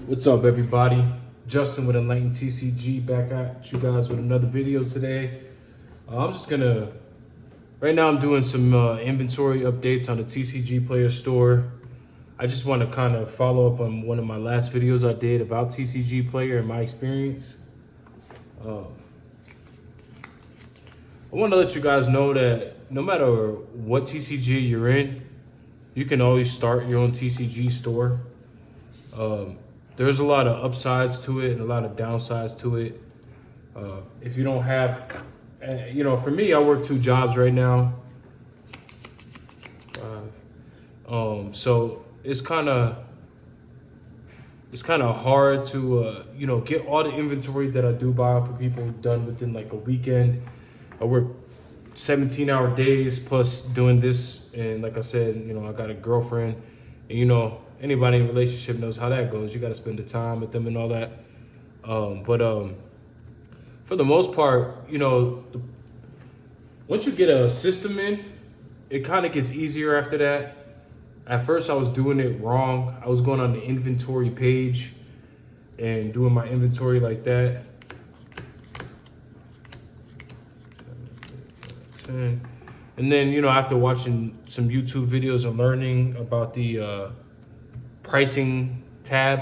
What's up, everybody? Justin with Enlightened TCG back at you guys with another video today. I'm just gonna, right now I'm doing some inventory updates on the TCGplayer store. I just want to kind of follow up on one of my last videos I did about TCGplayer and my experience. I want to let you guys know that no matter what TCG you're in, you can always start your own TCG store. There's a lot of upsides to it and a lot of downsides to it. If you don't have, for me, I work 2 jobs right now. So it's kind of hard to, get all the inventory that I do buy off of people done within like a weekend. I work 17-hour days plus doing this. And like I said, I got a girlfriend and, anybody in a relationship knows how that goes. You got to spend the time with them and all that. But for the most part, once you get a system in, it kind of gets easier after that. At first, I was doing it wrong. I was going on the inventory page and doing my inventory like that. And then, after watching some YouTube videos and learning about the pricing tab,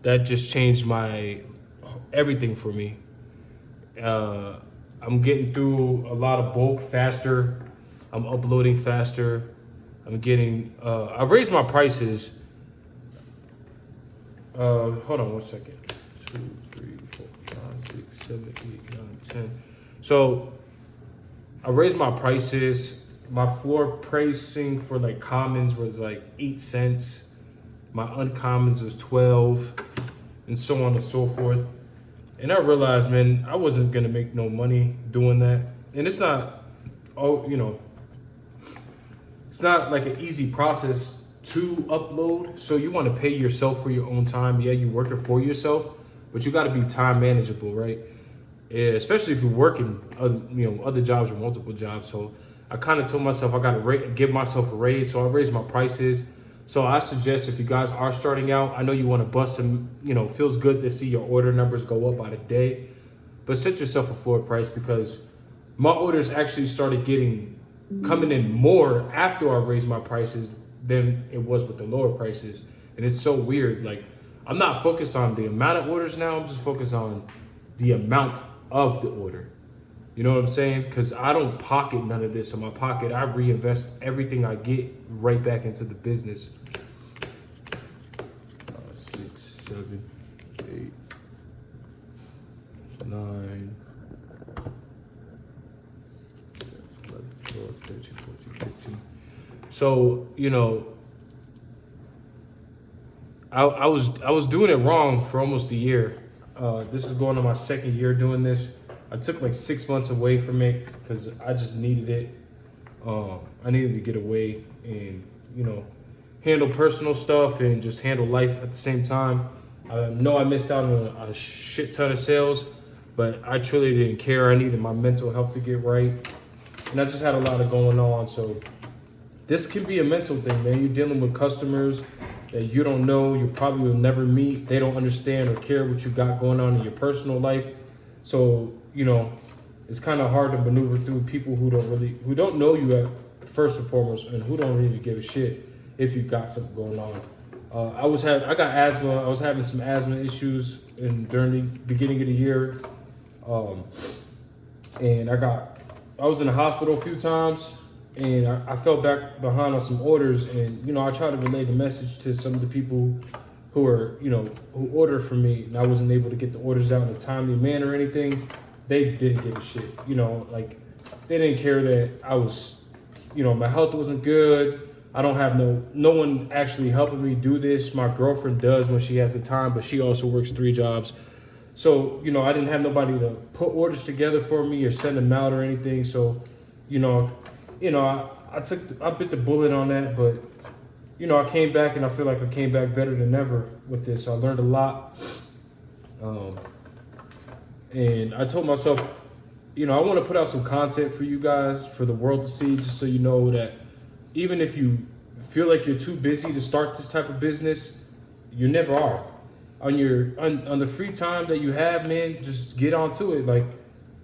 that just changed my everything for me. I'm getting through a lot of bulk faster. I'm uploading faster. I'm getting, I've raised my prices. Hold on one second. 2, 3, 4, 5, 6, 7, 8, 9, 10. So I raised my prices. My floor pricing for like commons was like 8 cents. My uncommons was 12, and so on and so forth. And I realized, man, I wasn't gonna make no money doing that. And it's not, it's not like an easy process to upload. So you want to pay yourself for your own time. Yeah, you work it for yourself, but you got to be time manageable, right? Yeah, especially if you're working, other jobs or multiple jobs. So I kind of told myself I got to give myself a raise. So I raised my prices. So I suggest if you guys are starting out, I know you want to bust some, feels good to see your order numbers go up by the day, but set yourself a floor price because my orders actually started coming in more after I raised my prices than it was with the lower prices. And it's so weird. Like, I'm not focused on the amount of orders now. I'm just focused on the amount of the order. You know what I'm saying? Because I don't pocket none of this in my pocket. I reinvest everything I get right back into the business. 5, 6, 7, 8, 9, 10, 11, 12, 13, 14, 15. So, I was doing it wrong for almost a year. This is going on my 2nd year doing this. I took like 6 months away from it because I just needed it. I needed to get away and, handle personal stuff and just handle life at the same time. I know I missed out on a shit ton of sales, but I truly didn't care. I needed my mental health to get right. And I just had a lot of going on. So this can be a mental thing, man. You're dealing with customers that you don't know, you probably will never meet. They don't understand or care what you got going on in your personal life. So, it's kind of hard to maneuver through people who don't know you at first and foremost, and who don't really give a shit if you've got something going on. I got asthma. I was having some asthma issues during the beginning of the year. And I was in the hospital a few times, and I fell back behind on some orders. And, I tried to relay the message to some of the people who ordered from me, and I wasn't able to get the orders out in a timely manner or anything. They didn't give a shit, they didn't care that I was, my health wasn't good. I don't have no one actually helping me do this. My girlfriend does when she has the time, but she also works 3 jobs. So, I didn't have nobody to put orders together for me or send them out or anything. So, I bit the bullet on that, but I came back and I feel like I came back better than ever with this. I learned a lot. And I told myself, I want to put out some content for you guys, for the world to see, just so you know that even if you feel like you're too busy to start this type of business, you never are. on the free time that you have, man, just get onto it. Like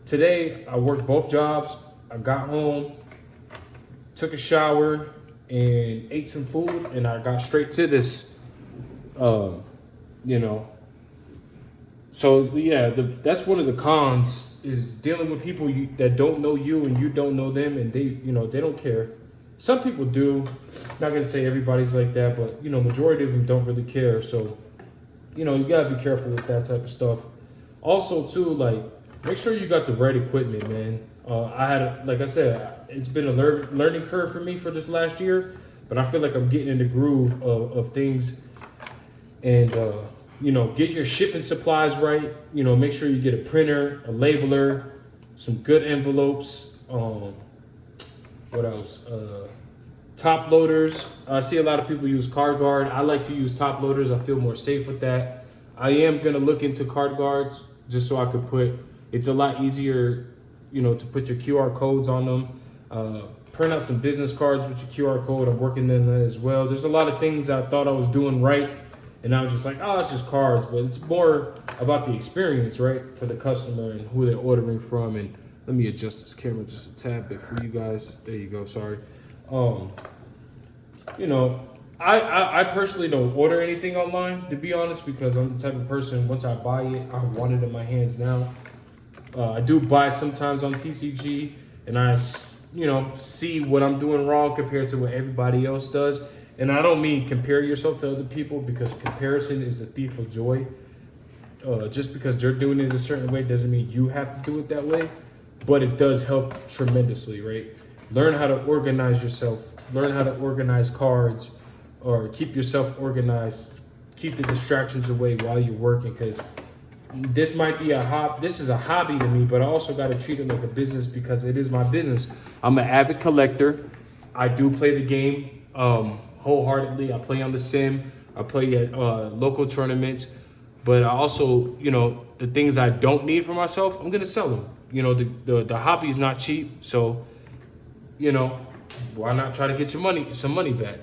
today, I worked both jobs. I got home, took a shower, and ate some food, and I got straight to this. You know, so yeah, that's one of the cons is dealing with people that don't know you and you don't know them, and they don't care. Some people do. Not gonna say everybody's like that, but majority of them don't really care. So you gotta be careful with that type of stuff. Also, too, like make sure you got the right equipment, man. Like I said, it's been a learning curve for me for this last year, but I feel like I'm getting in the groove of things. And get your shipping supplies right. Make sure you get a printer, a labeler, some good envelopes. What else? Top loaders. I see a lot of people use card guard. I like to use top loaders. I feel more safe with that. I am gonna look into card guards just so I could it's a lot easier, to put your QR codes on them. Print out some business cards with your QR code. I'm working on that as well. There's a lot of things I thought I was doing right, and I was just like, oh, it's just cards, but it's more about the experience, right, for the customer and who they're ordering from. And let me adjust this camera just a tad bit for you guys. There you go. Sorry. I personally don't order anything online, to be honest, because I'm the type of person, once I buy it, I want it in my hands now. I do buy sometimes on TCG, and I, see what I'm doing wrong compared to what everybody else does. And I don't mean compare yourself to other people, because comparison is the thief of joy. Just because they're doing it a certain way doesn't mean you have to do it that way, but it does help tremendously, right? Learn how to organize yourself. Learn how to organize cards, or keep yourself organized. Keep the distractions away while you're working, because this might be this is a hobby to me, but I also got to treat it like a business, because it is my business. I'm an avid collector. I do play the game wholeheartedly. I play on the sim. I play at local tournaments, but I also, the things I don't need for myself, I'm gonna sell them. The hobby is not cheap, so why not try to get some money back?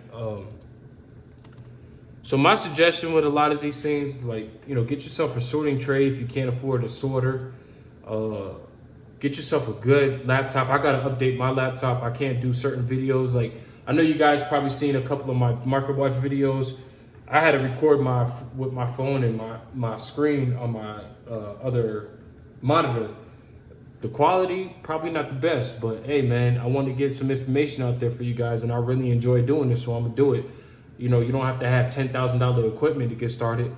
So my suggestion with a lot of these things, like, get yourself a sorting tray if you can't afford a sorter. Get yourself a good laptop. I got to update my laptop. I can't do certain videos. Like, I know you guys probably seen a couple of my Market Watch videos. I had to record with my phone and my screen on my other monitor. The quality, probably not the best, but hey, man, I want to get some information out there for you guys, and I really enjoy doing this, so I'm going to do it. You don't have to have $10,000 equipment to get started.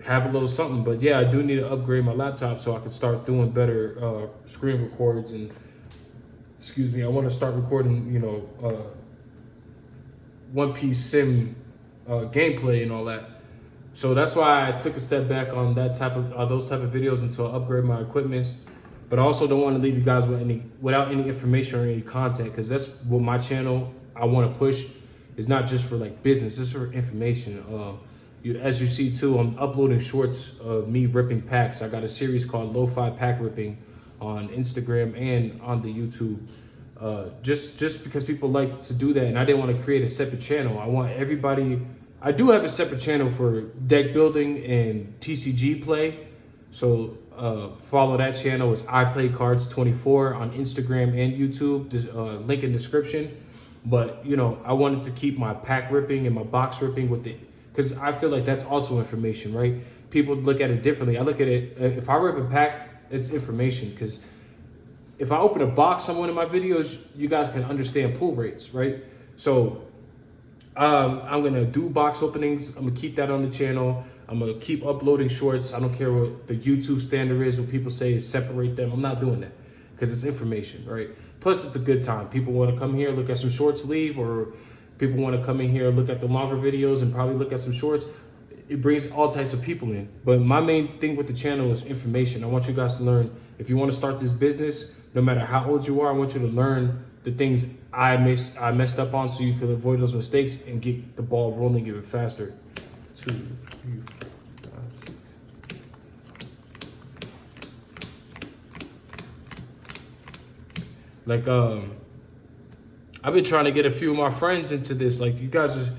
Have a little something, but yeah, I do need to upgrade my laptop so I can start doing better screen records, and, I want to start recording, One Piece Sim gameplay and all that. So that's why I took a step back on that those type of videos until I upgrade my equipment. But I also don't want to leave you guys without any information or any content, because that's what my channel I want to push. Is not just for like business, it's for information. As you see too, I'm uploading shorts of me ripping packs. I got a series called Lo-Fi Pack Ripping on Instagram and on the YouTube. Just because people like to do that, and I didn't want to create a separate channel. I do have a separate channel for deck building and TCG play. So follow that channel. It's iPlayCards24 on Instagram and YouTube. Link in description. But I wanted to keep my pack ripping and my box ripping with it, because I feel like that's also information, right? People look at it differently. I look at it, if I rip a pack, it's information, because if I open a box on one of my videos, you guys can understand pull rates, right? So I'm gonna do box openings. I'm gonna keep that on the channel. I'm gonna keep uploading shorts. I don't care what the YouTube standard is. What people say is separate them. I'm not doing that, because it's information, right? Plus, it's a good time. People want to come here, look at some shorts, leave, or people want to come in here, look at the longer videos, and probably look at some shorts. It brings all types of people in. But my main thing with the channel is information. I want you guys to learn. If you want to start this business, no matter how old you are, I want you to learn the things I messed up on, so you can avoid those mistakes and get the ball rolling even faster. 2, 3, 4, 5, 6. Like, I've been trying to get a few of my friends into this. Like, you guys are,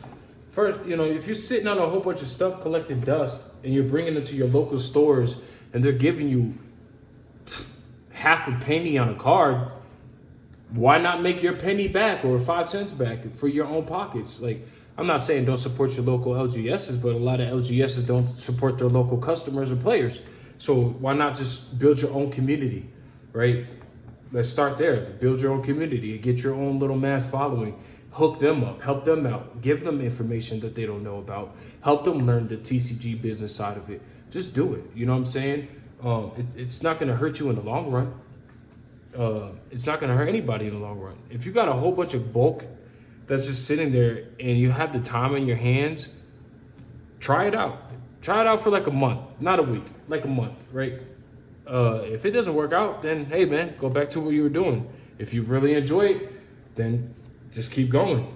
First, you know, if you're sitting on a whole bunch of stuff collecting dust and you're bringing it to your local stores and they're giving you half a penny on a card, why not make your penny back or 5 cents back for your own pockets? Like, I'm not saying don't support your local LGSs, but a lot of LGSs don't support their local customers or players. So why not just build your own community, right? Let's start there. Build your own community and get your own little mass following. Hook them up, help them out, give them information that they don't know about, help them learn the TCG business side of it. Just do it. You know what I'm saying? It's not going to hurt you in the long run. It's not going to hurt anybody in the long run. If you got a whole bunch of bulk that's just sitting there and you have the time in your hands, try it out. Try it out for like a month, not a week, like a month, right? If it doesn't work out, then hey man, go back to what you were doing. If you really enjoy it, then just keep going.